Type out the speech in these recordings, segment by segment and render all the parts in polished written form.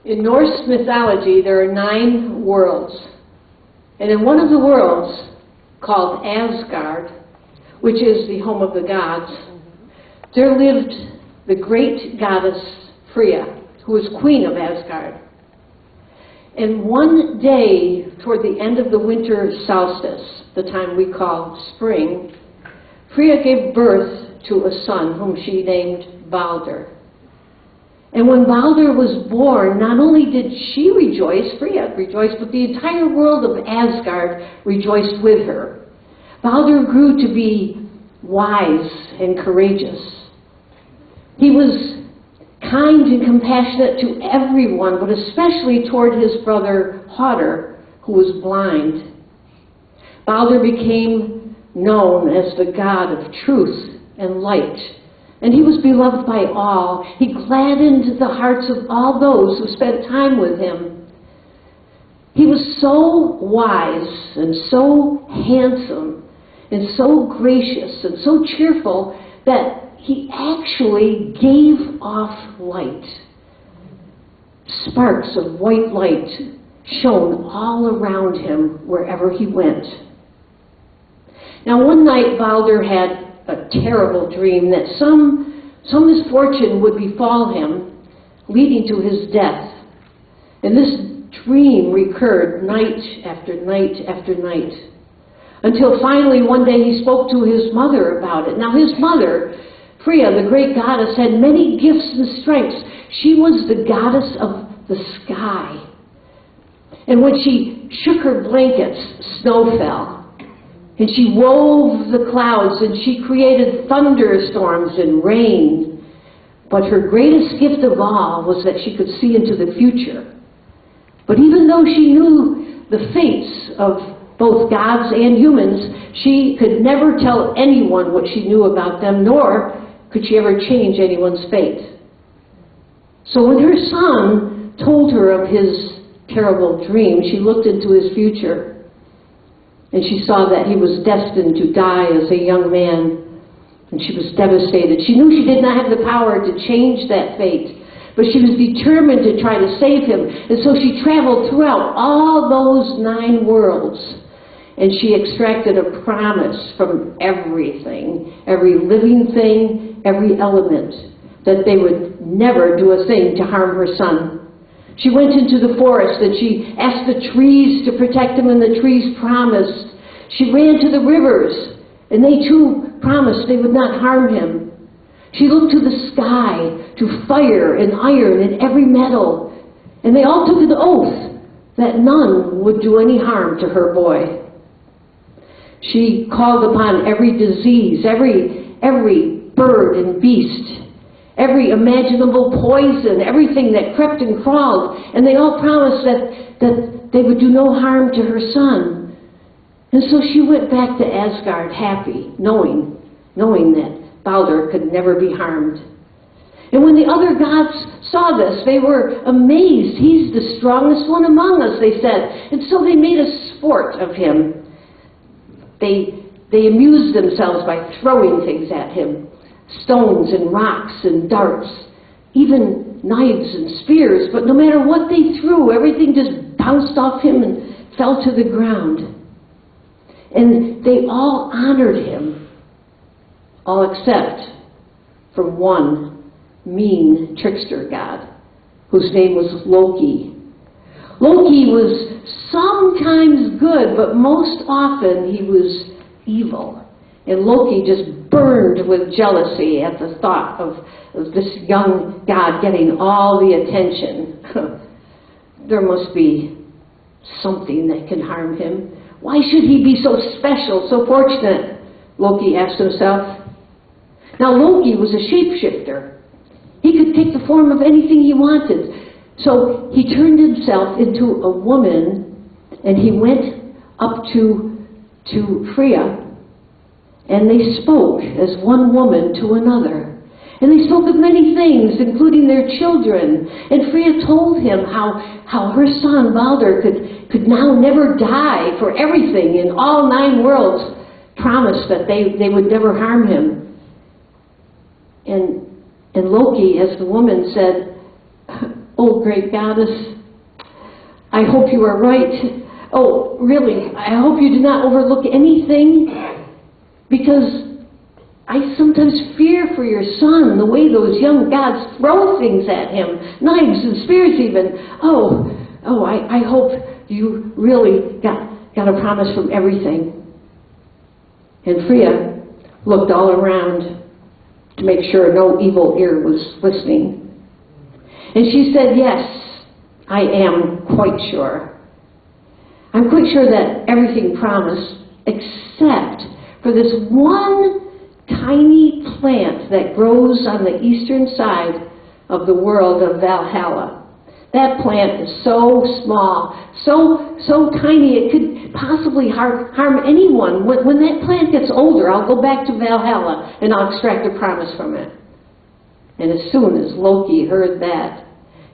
In Norse mythology, there are 9 worlds. And in one of the worlds, called Asgard, which is the home of the gods, there lived the great goddess Freya, who was queen of Asgard. And one day, toward the end of the winter solstice, the time we call spring, Freya gave birth to a son whom she named Balder. And when Balder was born, not only did she rejoice, Freya rejoiced, but the entire world of Asgard rejoiced with her. Balder grew to be wise and courageous. He was kind and compassionate to everyone, but especially toward his brother Hodder, who was blind. Balder became known as the god of truth and light, and he was beloved by all. He gladdened the hearts of all those who spent time with him. He was so wise and so handsome and so gracious and so cheerful that he actually gave off light. Sparks of white light shone all around him wherever he went. Now one night Balder had a terrible dream that some misfortune would befall him, leading to his death. And this dream recurred night after night after night, until finally one day he spoke to his mother about it. Now his mother, Freya, the great goddess, had many gifts and strengths. She was the goddess of the sky. And when she shook her blankets, snow fell. And she wove the clouds, and she created thunderstorms and rain. But her greatest gift of all was that she could see into the future. But even though she knew the fates of both gods and humans, she could never tell anyone what she knew about them, nor could she ever change anyone's fate. So when her son told her of his terrible dream, she looked into his future, and she saw that he was destined to die as a young man, and she was devastated. She knew she did not have the power to change that fate, but she was determined to try to save him, and so she traveled throughout all those 9 worlds, and she extracted a promise from everything, every living thing, every element, that they would never do a thing to harm her son. She went into the forest and she asked the trees to protect him, and the trees promised. She ran to the rivers, and they too promised they would not harm him. She looked to the sky, to fire and iron and every metal, and they all took an oath that none would do any harm to her boy. She called upon every disease, every bird and beast, every imaginable poison, everything that crept and crawled, and they all promised that they would do no harm to her son. And so she went back to Asgard happy, knowing that Balder could never be harmed. And when the other gods saw this, they were amazed. He's the strongest one among us, they said. And so they made a sport of him. They amused themselves by throwing things at him. Stones and rocks and darts, even knives and spears, but no matter what they threw, everything just bounced off him and fell to the ground. And they all honored him, all except for one mean trickster god, whose name was Loki. Loki was sometimes good, but most often he was evil. And Loki just burned with jealousy at the thought of this young god getting all the attention. There must be something that can harm him. Why should he be so special, so fortunate? Loki asked himself. Now Loki was a shapeshifter. He could take the form of anything he wanted. So he turned himself into a woman, and he went up to Freya, and they spoke as one woman to another. And they spoke of many things, including their children. And Freya told him how her son Balder could now never die, for everything in all 9 worlds promised that they would never harm him. And Loki, as the woman, said, "Oh, great goddess, I hope you are right. Oh, really, I hope you do not overlook anything, because I sometimes fear for your son, the way those young gods throw things at him, knives and spears even. I hope you really got a promise from everything." And Freya looked all around to make sure no evil ear was listening. And she said, "Yes, I am quite sure. I'm quite sure that everything promised, except for this one tiny plant that grows on the eastern side of the world of Valhalla. That plant is so small, so tiny, it could possibly harm anyone. When that plant gets older, I'll go back to Valhalla and I'll extract a promise from it." And as soon as Loki heard that,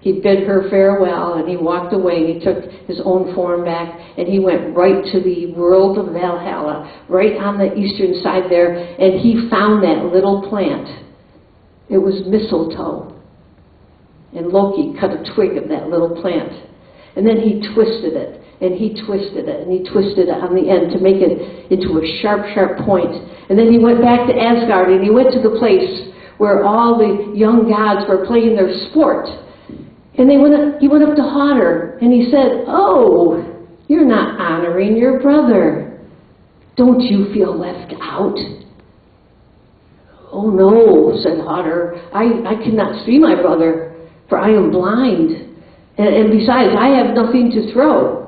he bid her farewell, and he walked away, and he took his own form back, and he went right to the world of Valhalla, right on the eastern side there, and he found that little plant. It was mistletoe. And Loki cut a twig of that little plant, and then he twisted it, and he twisted it, and he twisted it on the end to make it into a sharp, sharp point. And then he went back to Asgard, and he went to the place where all the young gods were playing their sport. And he went up to Hodder, and he said, "Oh, you're not honoring your brother. Don't you feel left out?" "Oh no," said Hodder, I cannot see my brother, for I am blind. And besides, I have nothing to throw."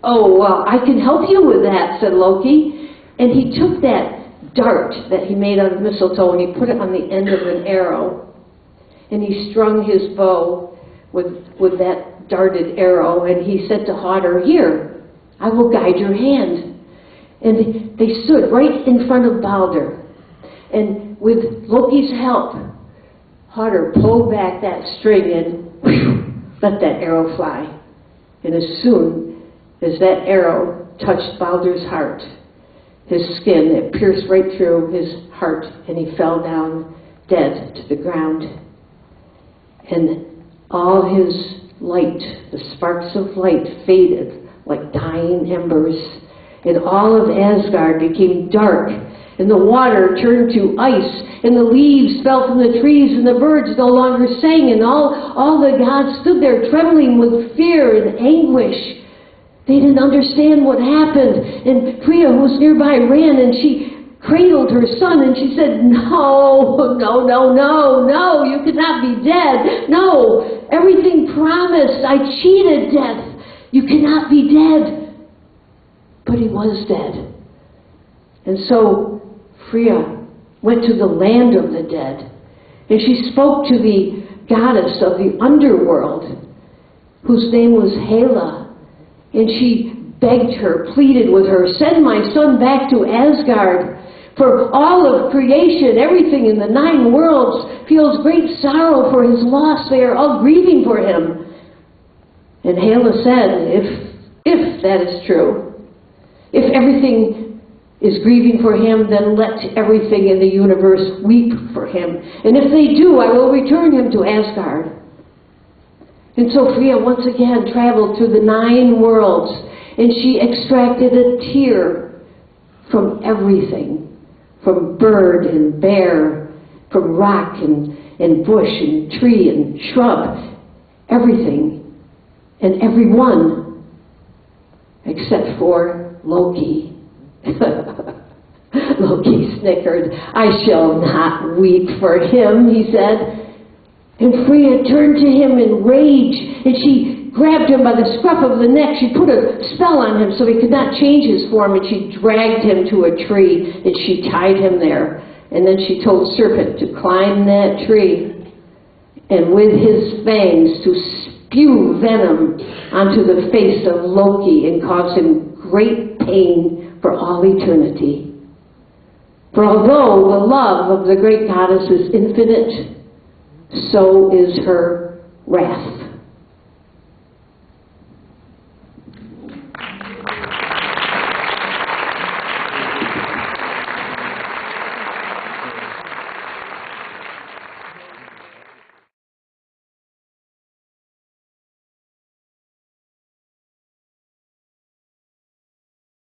"Oh, well, I can help you with that," said Loki. And he took that dart that he made out of mistletoe, and he put it on the end of an arrow. And he strung his bow with that darted arrow, and he said to Hodder, "Here, I will guide your hand." And they stood right in front of Balder. And with Loki's help, Hodder pulled back that string and whew, let that arrow fly. And as soon as that arrow touched Balder's heart, his skin, it pierced right through his heart, and he fell down dead to the ground. And all his light, the sparks of light, faded like dying embers. And all of Asgard became dark, and the water turned to ice, and the leaves fell from the trees, and the birds no longer sang, and all the gods stood there trembling with fear and anguish. They didn't understand what happened. And Freya, who was nearby, ran, and she cradled her son, and she said, no, you cannot be dead. No, everything promised. I cheated death. You cannot be dead. But he was dead. And so Freya went to the land of the dead, and she spoke to the goddess of the underworld, whose name was Hela. And she begged her, pleaded with her, "Send my son back to Asgard. For all of creation, everything in the 9 worlds feels great sorrow for his loss. They are all grieving for him." And Hela said, if that is true, if everything is grieving for him, then let everything in the universe weep for him. And if they do, I will return him to Asgard. And so Freya once again traveled through the 9 worlds, and she extracted a tear from everything. From bird and bear, from rock and bush and tree and shrub, everything and everyone, except for Loki. Loki snickered. "I shall not weep for him," he said. And Freya turned to him in rage, and she grabbed him by the scruff of the neck. She put a spell on him so he could not change his form, and she dragged him to a tree, and she tied him there. And then she told Serpent to climb that tree, and with his fangs to spew venom onto the face of Loki and cause him great pain for all eternity. For although the love of the great goddess is infinite, so is her wrath.